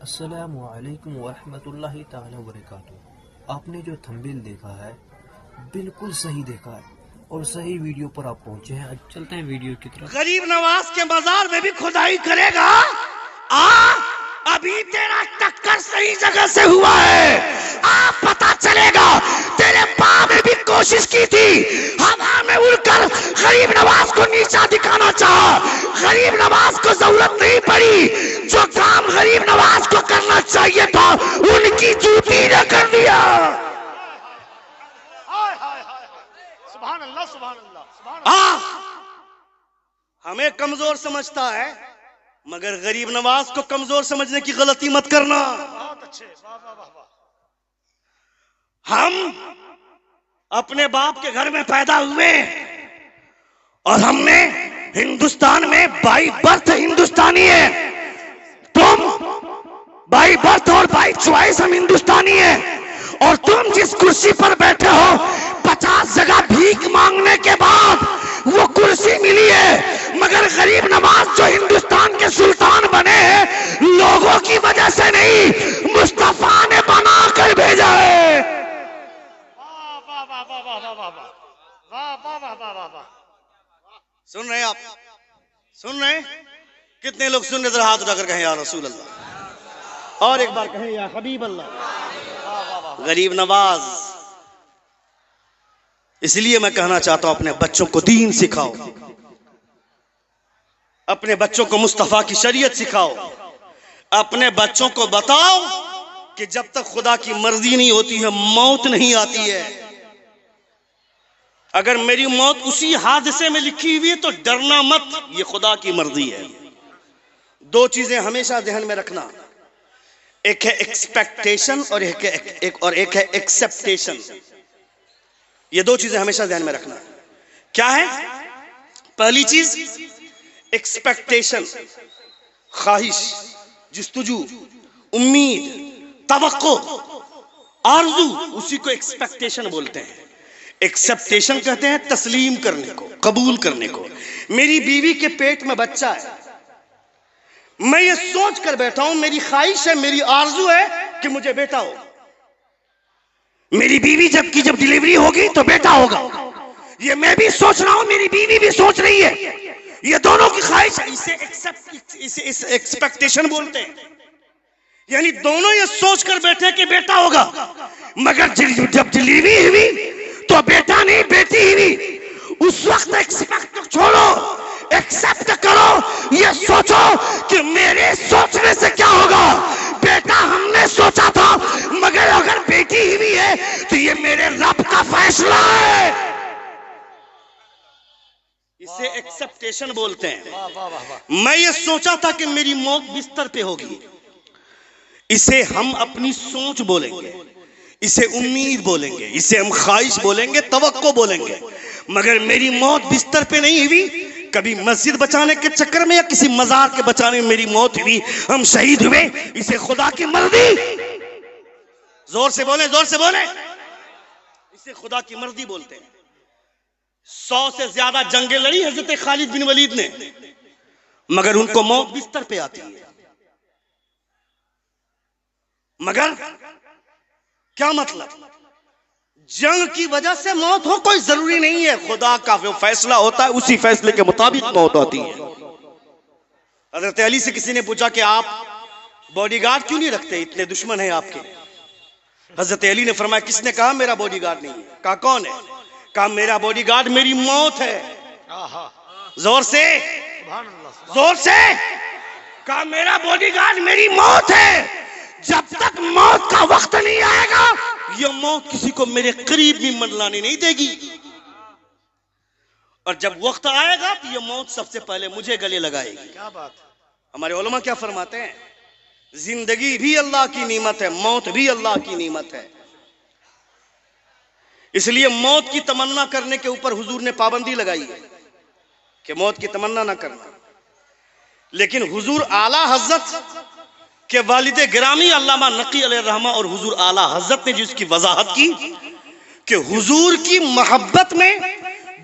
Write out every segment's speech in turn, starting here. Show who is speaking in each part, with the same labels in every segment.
Speaker 1: अस्सलामु अलैकुम वरहमतुल्लाहि ताला वबरकातुहू। आपने जो थंबनेल देखा है बिल्कुल सही देखा है और सही वीडियो पर आप पहुंचे हैं। अब चलते हैं वीडियो की तरफ।
Speaker 2: गरीब नवाज के मजार में भी खुदाई करेगा। आ अभी तेरा टक्कर सही जगह से हुआ है। आ पता चलेगा। तेरे बाप ने भी कोशिश की थी हवा में उड़कर गरीब नवाज को नीचा दिखाना चाहा। गरीब नवाज को जरूरत नहीं पड़ी। जो काम गरीब नवाज को करना चाहिए था उनकी जूती ने कर दिया। सुभान अल्लाह, सुभान अल्लाह, सुभान अल्लाह। हमें कमजोर समझता है मगर गरीब नवाज को कमजोर समझने की गलती मत करना। बहुत अच्छे, वाह वाह वाह वाह। हम अपने बाप के घर में पैदा हुए और हमने हिंदुस्तान में बाई बर्थ हिंदुस्तानी है। तुम बाई बर्थ और बाई चॉइस हम हिंदुस्तानी है। और तुम जिस कुर्सी पर बैठे हो 50 जगह भीख मांगने के बाद वो कुर्सी मिली है। मगर गरीब नवाज जो हिंदुस्तान के सुल्तान बने हैं लोगों की वजह से नहीं, मुस्तफा ने बना कर भेजा है। वाह वाह वाह वाह वाह वाह वाह वाह वाह वाह वाह वाह वाह। सुन रहे हैं आप? सुन रहे हैं? कितने लोग सुन रहे? हाथ उठाकर कहें या रसूल अल्लाह। और एक बार कहें या हबीब अल्लाह। गरीब नवाज, इसलिए मैं कहना चाहता हूं अपने बच्चों को दीन सिखाओ, अपने बच्चों को मुस्तफा की शरीयत सिखाओ। अपने बच्चों को बताओ कि जब तक खुदा की मर्जी नहीं होती है मौत नहीं आती है। अगर मेरी मौत उसी हादसे में लिखी हुई है तो डरना मत, ये खुदा की मर्जी है। दो चीजें हमेशा ध्यान में रखना, एक है एक्सपेक्टेशन और एक है एक्सेप्टेशन। ये दो चीजें हमेशा ध्यान में रखना। क्या है? पहली चीज एक्सपेक्टेशन, ख्वाहिश, जुस्तजू, उम्मीद, तवक्को, आरज़ू, उसी को एक्सपेक्टेशन बोलते हैं। एक्सेप्टेशन कहते हैं तस्लीम करने को, कबूल करने को। मेरी बीवी के पेट में बच्चा है, मैं ये सोच कर बैठा हूं, मेरी ख्वाहिश है, मेरी आरज़ू है कि मुझे बेटा हो। मेरी बीवी जब डिलीवरी होगी तो बेटा होगा, ये मैं भी सोच रहा हूं, मेरी बीवी भी सोच रही है। ये दोनों की ख्वाहिश है, इसे एक्सपेक्टेशन बोलते हैं। यानी दोनों ये सोच कर बैठे कि बेटा होगा, मगर जब डिलीवरी हुई तो बेटा नहीं बेटी हुई। उस वक्त एक्सपेक्ट छोड़ो, एक्सेप्ट करो। ये सोचो कि मेरे सोचने से क्या होगा। बेटा हमने सोचा था, मगर अगर बेटी हुई है तो ये मेरे रब का फैसला है। इसे एक्सेप्टेशन बोलते हैं। मैं ये सोचा था कि मेरी मौत बिस्तर पे होगी, इसे हम अपनी सोच बोलेंगे, इसे उम्मीद बोलेंगे, इसे हम ख्वाहिश बोलेंगे, तवक्को बोलेंगे। मगर मेरी मौत बिस्तर पे नहीं हुई, कभी मस्जिद बचाने के चक्कर में या किसी मजार के बचाने में मेरी मौत हुई, हम शहीद हुए, इसे खुदा की मर्जी। जोर से बोले, जोर से बोले। इसे खुदा की मर्जी बोलते हैं। 100 से ज्यादा जंगें लड़ी हजरत खालिद बिन वलीद ने, मगर उनको मौत बिस्तर पे आती है। मगर क्या मतलब? जंग की वजह से मौत हो कोई जरूरी नहीं है, खुदा का जो फैसला होता है उसी फैसले के मुताबिक मौत होती है। हजरत अली से किसी ने पूछा कि आप बॉडीगार्ड क्यों नहीं रखते, इतने दुश्मन हैं आपके। हजरत अली ने फरमाया किसने कहा मेरा बॉडीगार्ड नहीं है? कहा कौन है? कहा मेरा बॉडीगार्ड मेरी मौत है। जोर से, जोर से कहा मेरा बॉडीगार्ड मेरी मौत है। जब तक मौत का वक्त नहीं आएगा ये मौत किसी को मेरे करीब भी मंडलाने नहीं देगी, और जब वक्त आएगा तो ये मौत सबसे पहले मुझे गले लगाएगी। क्या बात है। हमारे उलमा क्या फरमाते हैं? जिंदगी भी अल्लाह की नेमत है, मौत भी अल्लाह की नेमत है। इसलिए मौत की तमन्ना करने के ऊपर हुजूर ने पाबंदी लगाई है कि मौत की तमन्ना ना करना। लेकिन हुजूर आला हजरत के वालिद गिरामी अल्लामा नकी अलैहिर्रहमा और हुजूर आला हजरत ने जिसकी वजाहत की कि हुजूर की मोहब्बत में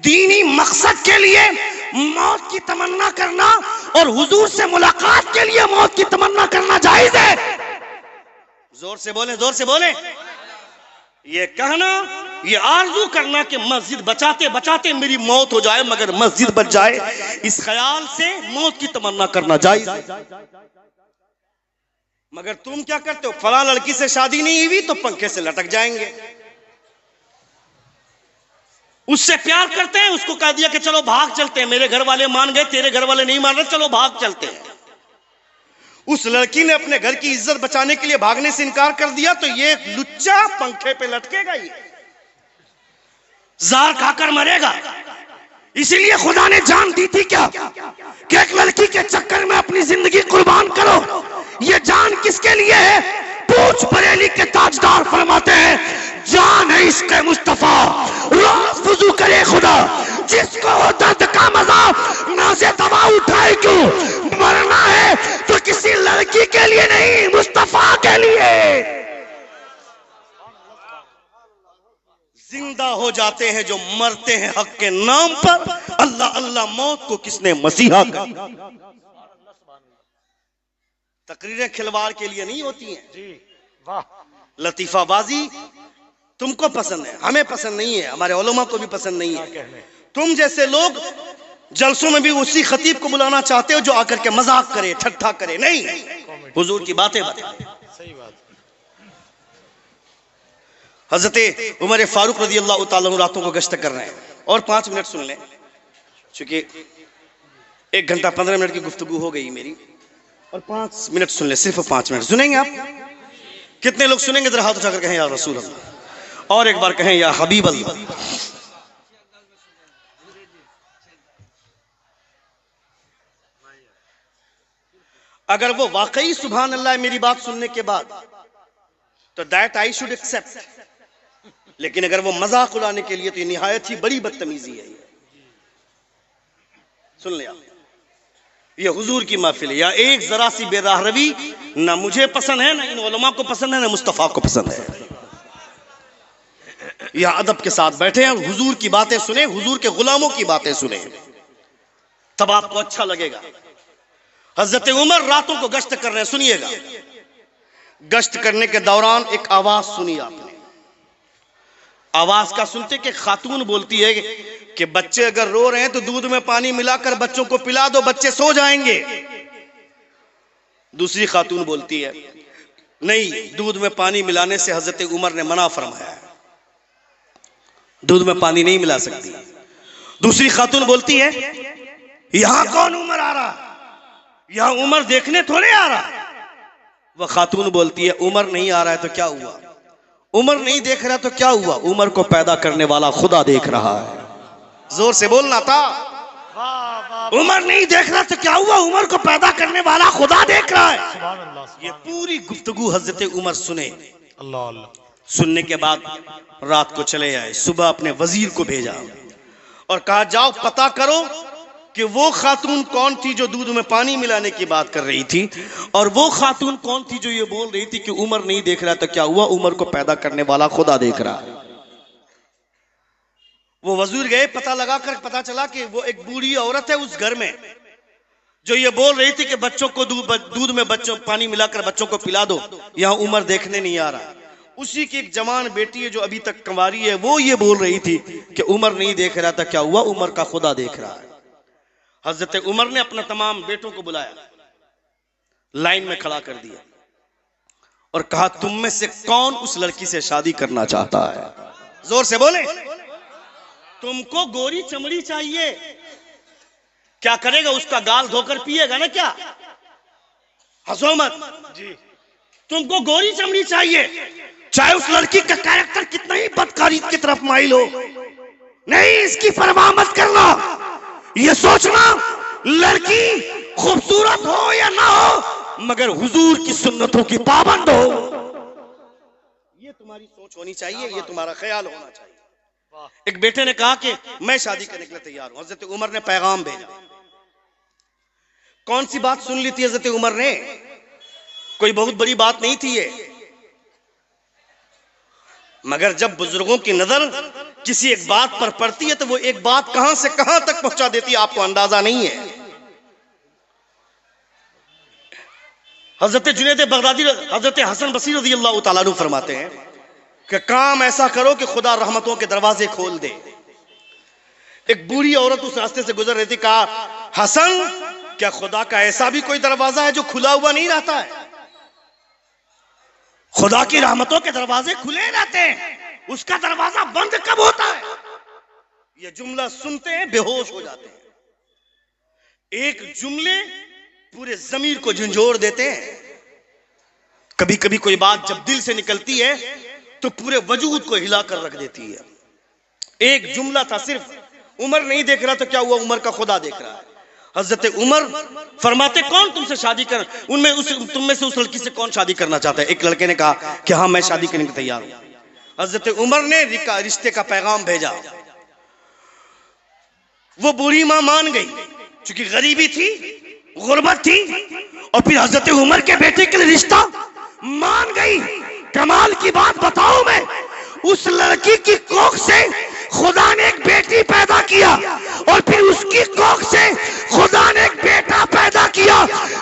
Speaker 2: दीनी मकसद के लिए मौत की तमन्ना करना और हुजूर से मुलाकात के लिए मौत की तमन्ना करना जायज है। जोर से बोले, जोर से बोले। ये कहना, ये आरज़ू करना कि मस्जिद बचाते बचाते मेरी मौत हो जाए मगर मस्जिद बच जाए, इस ख्याल से मौत की तमन्ना करना जायज है। मगर तुम क्या करते हो, फला लड़की से शादी नहीं हुई तो पंखे से लटक जाएंगे। उससे प्यार करते हैं, उसको कह दिया कि चलो भाग चलते हैं, मेरे घर वाले मान गए, तेरे घर वाले नहीं मान रहे, चलो भाग चलते हैं। उस लड़की ने अपने घर की इज्जत बचाने के लिए भागने से इनकार कर दिया तो ये लुच्चा पंखे पे लटकेगा, ही जार खाकर मरेगा। इसीलिए खुदा ने जान दी थी क्या कि एक लड़की के चक्कर में अपनी जिंदगी कुर्बान करो। ये जान किसके लिए है? पूछ बरेली के ताजदार फरमाते हैं, जान है इसके मुस्तफा, रोज वुजू करे खुदा, जिसको हो दर्द का मजा नाज़े दवा उठाए क्यों। मरना है तो किसी लड़की के लिए नहीं, मुस्तफा के लिए। जिंदा हो जाते हैं जो मरते हैं हक के नाम पर। अल्लाह अल्लाह मौत को किसने मसीहा कहा। तकरीरें खिलवाड़ के लिए नहीं होती हैं जी, वाह। लतीफाबाजी तुमको पसंद है, हमें पसंद नहीं है, हमारे उलमा को भी पसंद नहीं है। तुम जैसे लोग जलसों में भी उसी खतीब को बुलाना चाहते हो जो आकर के मजाक करे, ठट्ठा करे। नहीं, हुजूर की बातें बताए। सही बात। हजरत उमर फारूक रज़ी अल्लाह तआला अन्हु रातों को गश्त कर रहे हैं। और 5 मिनट सुन लें, चूंकि 1 घंटा 15 मिनट की गुफ्तगू हो गई मेरी, और 5 मिनट सुन ले, सिर्फ 5 मिनट सुनेंगे आप। कितने लोग सुनेंगे? जरा हाथ उठाकर कहें या रसूल अल्लाह, और एक बार कहें या हबीब अल्लाह। अगर वो वाकई सुभान अल्लाह मेरी बात सुनने के बाद, तो दैट आई शुड एक्सेप्ट। लेकिन अगर वो मजाक उड़ाने के लिए, तो ये निहायत ही बड़ी बदतमीजी है। सुन लिया, ये हुजूर की महफिल है, या एक जरा सी बेराहरवी ना मुझे पसंद है, ना इन उलमा को पसंद है, ना मुस्तफा को पसंद है। या अदब के साथ बैठे हैं, हुजूर की बातें सुने, हुजूर के गुलामों की बातें सुने, तब आपको अच्छा लगेगा। हजरत उमर रातों को गश्त कर रहे हैं, सुनिएगा। गश्त करने के दौरान एक आवाज सुनी आपने। आवाज का सुनते कि खातून बोलती है कि बच्चे अगर रो रहे हैं तो दूध में पानी मिलाकर बच्चों को पिला दो, बच्चे सो जाएंगे। दूसरी खातून बोलती है, नहीं, दूध में पानी मिलाने से हजरत उमर ने मना फरमाया है, दूध में पानी नहीं मिला सकती। दूसरी खातून बोलती है, यहां कौन उमर आ रहा, यहां उमर देखने थोड़े आ रहा। वह खातून बोलती है, उमर नहीं आ रहा है तो क्या हुआ, उमर नहीं देख रहा तो क्या हुआ, उमर को पैदा करने वाला खुदा देख रहा है। जोर से बोलना था। उमर नहीं देख रहा तो क्या हुआ, उमर को पैदा करने वाला खुदा देख रहा है। ये पूरी गुफ्तगू हजरत उमर सुने। अल्लाह अल्लाह। सुनने के बाद रात को चले आए, सुबह अपने वजीर को भेजा और कहा, जाओ पता करो कि वो खातून कौन थी जो दूध में पानी मिलाने की बात कर रही थी, और वो खातून कौन थी जो ये बोल रही थी कि उमर नहीं देख रहा तो क्या हुआ, उमर को पैदा करने वाला खुदा देख रहा है। वो वजीर गए, पता लगा कर पता चला कि वो एक बूढ़ी औरत है उस घर में जो ये बोल रही थी कि बच्चों को दूध में बच्चों पानी मिलाकर बच्चों को पिला दो, यहां उमर देखने नहीं आ रहा। उसी की एक जवान बेटी है जो अभी तक कंवारी है, वो ये बोल रही थी कि उमर नहीं देख रहा था, क्या हुआ, उमर का खुदा देख रहा है। हजरत उमर ने अपना तमाम बेटों को बुलाया, लाइन में खड़ा कर दिया और कहा, तुम में से कौन उस लड़की से शादी करना चाहता है? जोर से बोले। तुमको गोरी चमड़ी चाहिए, क्या करेगा, उसका गाल धोकर पिएगा ना क्या? हंसो मत जी। तुमको गोरी चमड़ी चाहिए, चाहे उस लड़की का कैरेक्टर कितना ही बदकारी की तरफ माइल हो, नहीं, इसकी परवाह मत करना। ये सोचना लड़की खूबसूरत हो या ना हो, मगर हुजूर की सुन्नतों की पाबंद हो। ये तुम्हारी सोच होनी चाहिए, ये तुम्हारा ख्याल होना चाहिए। एक बेटे ने कहा कि मैं शादी करने के लिए तैयार हूं। हजरत उमर ने पैगाम भेजा। कौन सी बात सुन ली थी हजरत उमर ने? कोई बहुत बड़ी बात नहीं थी ये, मगर जब बुजुर्गों की नजर किसी एक बात पर पड़ती है तो वो एक बात कहां से कहां तक पहुंचा देती है, आपको अंदाजा नहीं है। हजरत जुनैद बगदादी हजरत हसन बसरी रज़ियल्लाहु ताला अन्हु फरमाते हैं कि काम ऐसा करो कि खुदा रहमतों के दरवाजे खोल दे। एक बूढ़ी औरत उस रास्ते से गुजर रही थी, कहा हसन क्या खुदा का ऐसा भी कोई दरवाजा है जो खुला हुआ नहीं रहता है? खुदा की रहमतों के दरवाजे खुले रहते हैं, उसका दरवाजा बंद कब होता है? यह जुमला सुनते हैं बेहोश हो जाते हैं। एक जुमले पूरे जमीर को झंझोर देते हैं। कभी कभी कोई बात जब दिल से निकलती है तो पूरे वजूद को हिलाकर रख देती है। एक जुमला था, सिर्फ उमर नहीं देख रहा तो क्या हुआ, उमर का खुदा देख रहा है। हजरत उमर फरमाते कौन तुमसे शादी कर, तुम में से उस लड़की से कौन शादी करना चाहता है? एक लड़के ने कहा कि हाँ मैं शादी करने को तैयार हूं। हजरत उमर ने रिश्ते का पैगाम भेजा। वो बूढ़ी मां मान गई, क्योंकि गरीबी थी, गुर्बत थी, और फिर हजरत उमर के बेटे के लिए रिश्ता मान गई। कमाल की बात बताऊं मैं, उस लड़की की कोख से खुदा ने एक बेटी पैदा किया और फिर उसकी कोख से खुदा ने एक बेटा पैदा किया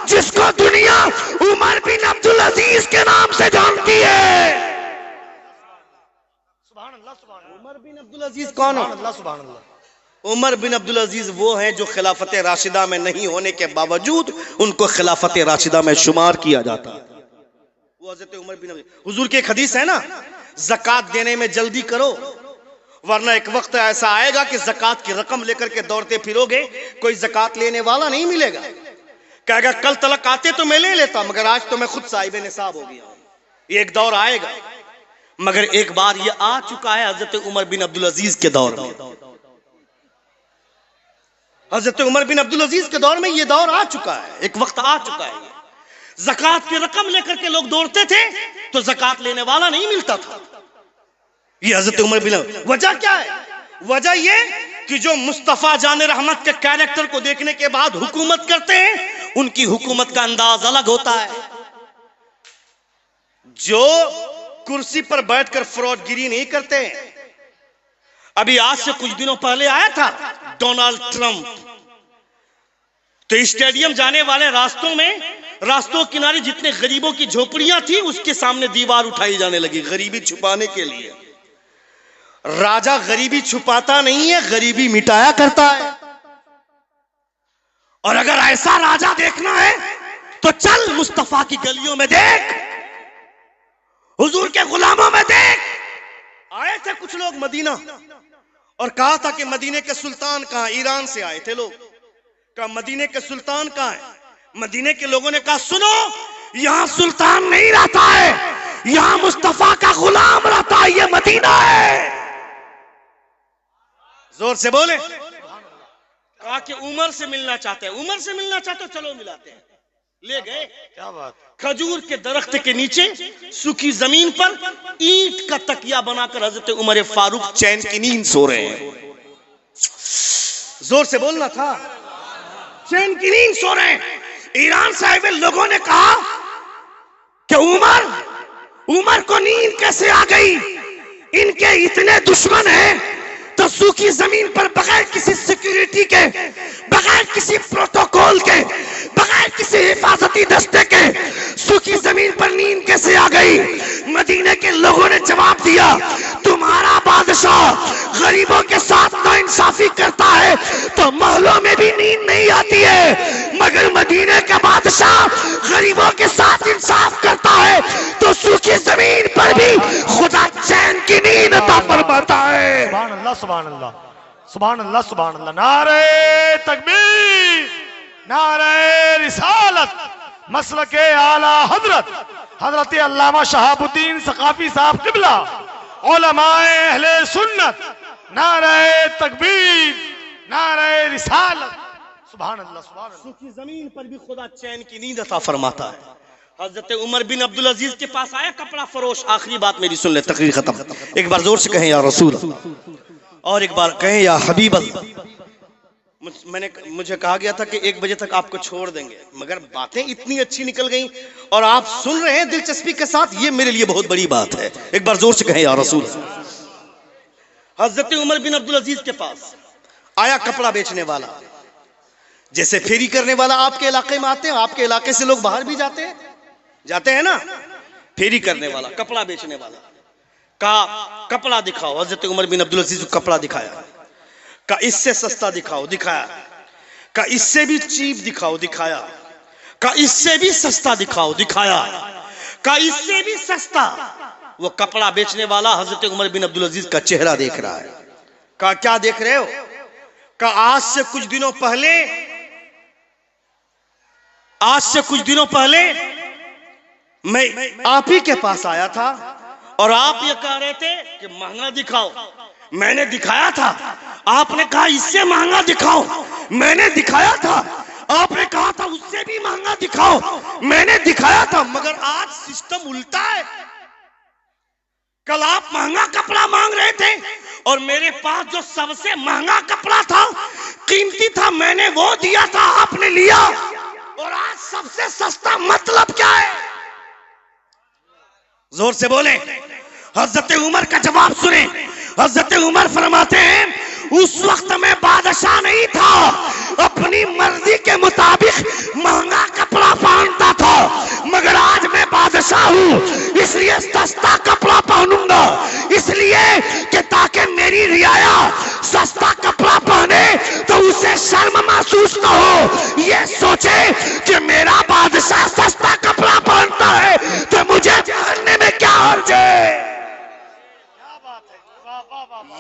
Speaker 2: जिसको दुनिया उमर बिन अब्दुल अजीज के नाम से जानती है। उमर बिन अब्दुल अजीज कौन है? उमर बिन अब्दुल अजीज वो हैं जो खिलाफत राशिदा में नहीं होने के बावजूद उनको खिलाफत राशिदा में शुमार किया जाता है। वो हजरत उमर बिन अब्दुल, हुजूर की एक हदीस है ना, ज़कात देने में जल्दी करो वरना एक वक्त ऐसा आएगा कि ज़कात की रकम लेकर के दौड़ते फिरोगे, कोई ज़कात लेने वाला नहीं मिलेगा। कहेगा कल तलक आते तो मैं ले लेता, मगर आज तो मैं खुद साहिब निसाब हो गया। ये एक दौर आएगा, मगर एक बार ये आ चुका है हजरत उमर बिन अब्दुल अजीज के दौर में। हजरत उमर बिन अब्दुल अजीज के दौर में ये दौर आ चुका है, एक वक्त आ चुका है। ज़कात की रकम लेकर के लोग दौड़ते थे तो ज़कात लेने वाला नहीं मिलता था। ये हजरत उमर बिन, वजह क्या है? वजह ये कि जो मुस्तफा जान रहमत के कैरेक्टर को देखने के बाद हुकूमत करते हैं, उनकी हुकूमत का अंदाज अलग होता है। जो कुर्सी पर बैठकर फ्रॉडगिरी नहीं करते। अभी आज से कुछ दिनों पहले आया था डोनाल्ड ट्रंप, तो स्टेडियम जाने वाले रास्तों किनारे जितने गरीबों की झोपड़ियां थी उसके सामने दीवार उठाई जाने लगी गरीबी छुपाने के लिए। राजा गरीबी छुपाता नहीं है, गरीबी मिटाया करता है। और अगर ऐसा राजा देखना है तो चल मुस्तफा की गलियों में देख, हुजूर के गुलामों में देख। आए थे कुछ लोग मदीना और कहा था कि मदीने के सुल्तान कहां? ईरान से आए थे लोग। कहा मदीने के सुल्तान कहां है? मदीने के लोगों ने कहा सुनो, यहां सुल्तान नहीं रहता है, यहां मुस्तफा का गुलाम रहता है, ये मदीना है। जोर से बोले। कहा कि उमर से मिलना चाहते हैं, उमर से मिलना चाहते हो, चलो मिलाते हैं। ले गए। क्या बात? खजूर के दरख्त के नीचे सूखी जमीन पर ईंट का तकिया बनाकर हजरत उमर फारूक चैन की नींद सो रहे हैं। जोर से बोलना था। चैन की नींद सो रहे हैं। ईरान से आए हुए लोगों ने कहा कि उमर को नींद कैसे आ गई? इनके इतने दुश्मन हैं तो सूखी जमीन पर बगैर किसी सिक्योरिटी के, बगैर किसी प्रोटोकॉल के, बगैर किसी हिफाजती दस्ते के सूखी जमीन पर नींद कैसे आ गई? मदीने के लोगों ने जवाब दिया, तुम्हारा बादशाह गरीबों के साथ नाइंसाफी करता है तो महलों में भी नींद नहीं आती है, मगर मदीने का बादशाह गरीबों के साथ इंसाफ करता है तो सूखी जमीन पर भी खुदा चैन की नींद अता फरमाता है।
Speaker 3: सुभान अल्लाह, सुभान अल्लाह, सुभान अल्लाह, सुभान अल्लाह। नारे तकबीर, नारे रिसालत, मसलके आला हजरत अल्लामा शहाबुद्दीन सकाफी साहब किबला, उलमाए अहले सुन्नत, नारे तकबीर, नारे रिसालत, सुभान अल्लाह, सुभान अल्लाह।
Speaker 2: सूखी जमीन पर भी खुदा चैन की नींद अता फरमाता है। हजरत उमर बिन अब्दुल अजीज के पास आया कपड़ा फरोश। आखिरी बात मेरी सुन ले, तकरीर खत्म। एक बार जोर से कहें या रसूल, और एक बार कहें या हबीब अल्लाह। मुझे कहा गया था कि 1 बजे तक आपको छोड़ देंगे, मगर बातें इतनी अच्छी निकल गई और आप सुन रहे हैं दिलचस्पी के साथ, ये मेरे लिए बहुत बड़ी बात है। एक बार जोर से कहें या रसूल। हजरत उमर बिन अब्दुल अजीज के पास आया कपड़ा बेचने वाला, जैसे फेरी करने वाला आपके इलाके में आते हैं, आपके इलाके से लोग बाहर भी जाते हैं, जाते हैं ना, फेरी करने वाला, कपड़ा बेचने वाला, कहा कपड़ा दिखाओ। हजरत उमर बिन अब्दुल अजीज को कपड़ा दिखाया, कहा इससे सस्ता दिखाओ, दिखाया। कहा इससे भी चीप दिखाओ, दिखाया। कहा इससे भी सस्ता दिखाओ, दिखाया। कहा इससे भी सस्ता। वो कपड़ा बेचने वाला हजरत उमर बिन अब्दुल अजीज का चेहरा देख रहा है। कहा क्या देख रहे हो? कहा आज से कुछ दिनों पहले मैं आप ही के पास आया था और आप ये कह रहे थे कि महंगा दिखाओ। मैंने दिखाया था, आपने कहा इससे महंगा दिखाओ, मैंने दिखाया था। आपने कहा था उससे भी महंगा दिखाओ, मैंने दिखाया था। मगर आज सिस्टम उल्टा है। कल आप महंगा कपड़ा मांग रहे थे और मेरे पास जो सबसे महंगा कपड़ा था, कीमती था, मैंने वो दिया था, आपने लिया। और आज सबसे सस्ता मतलब क्या है? जोर से बोले। हजरत उमर का जवाब सुने। हजरत उमर फरमाते हैं उस वक्त मैं बादशाह नहीं था, अपनी मर्जी के मुताबिक महंगा कपड़ा पहनता था। मगर आज मैं बादशाह हूं, इसलिए सस्ता कपड़ा पहनूंगा, इसलिए कि ताकि मेरी रियाया सस्ता कपड़ा पहने तो उसे शर्म महसूस न हो। ये सोचे कि मेरा बादशाह सस्ता कपड़ा पहनता है तो मुझे पहनने में क्या हर्ज है।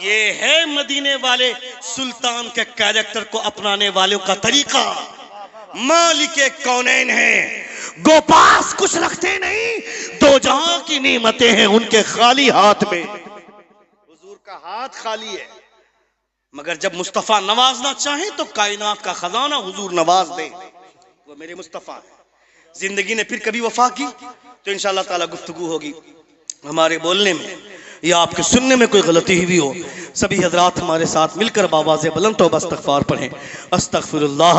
Speaker 2: ये है मदीने वाले सुल्तान के कैरेक्टर को अपनाने वालों का तरीका। मालिके कौनैन है, गोपास कुछ रखते नहीं, दो जहां की नेमतें हैं उनके खाली हाथ में। हुजूर का हाथ खाली है, मगर जब मुस्तफा नवाजना चाहे तो कायनात का खजाना हुजूर नवाज दे। वो मेरे मुस्तफा है। जिंदगी ने फिर कभी वफा की तो इंशाअल्लाह ताला गुफ्तगू होगी। हमारे बोलने में या आपके सुनने में कोई गलती हुई हो, सभी हजरात हमारे साथ मिलकर बावाज़े बुलंद तौबा इस्तग़फ़ार पढ़ें। अस्तग़फ़िरुल्लाह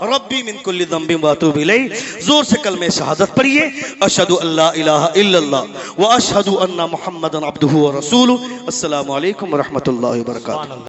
Speaker 2: रब्बी मिन कुल्लि ज़ंबिन व अतूबु इलैह। जोर से कलमे शहादत पढ़िए। अशहदु अल्ला इलाहा इल्लल्लाह व अशहदु अन्ना मुहम्मदन अब्दुहु व रसूलुहु। अस्सलामु अलैकुम व रहमतुल्लाहि व बरकातुहू।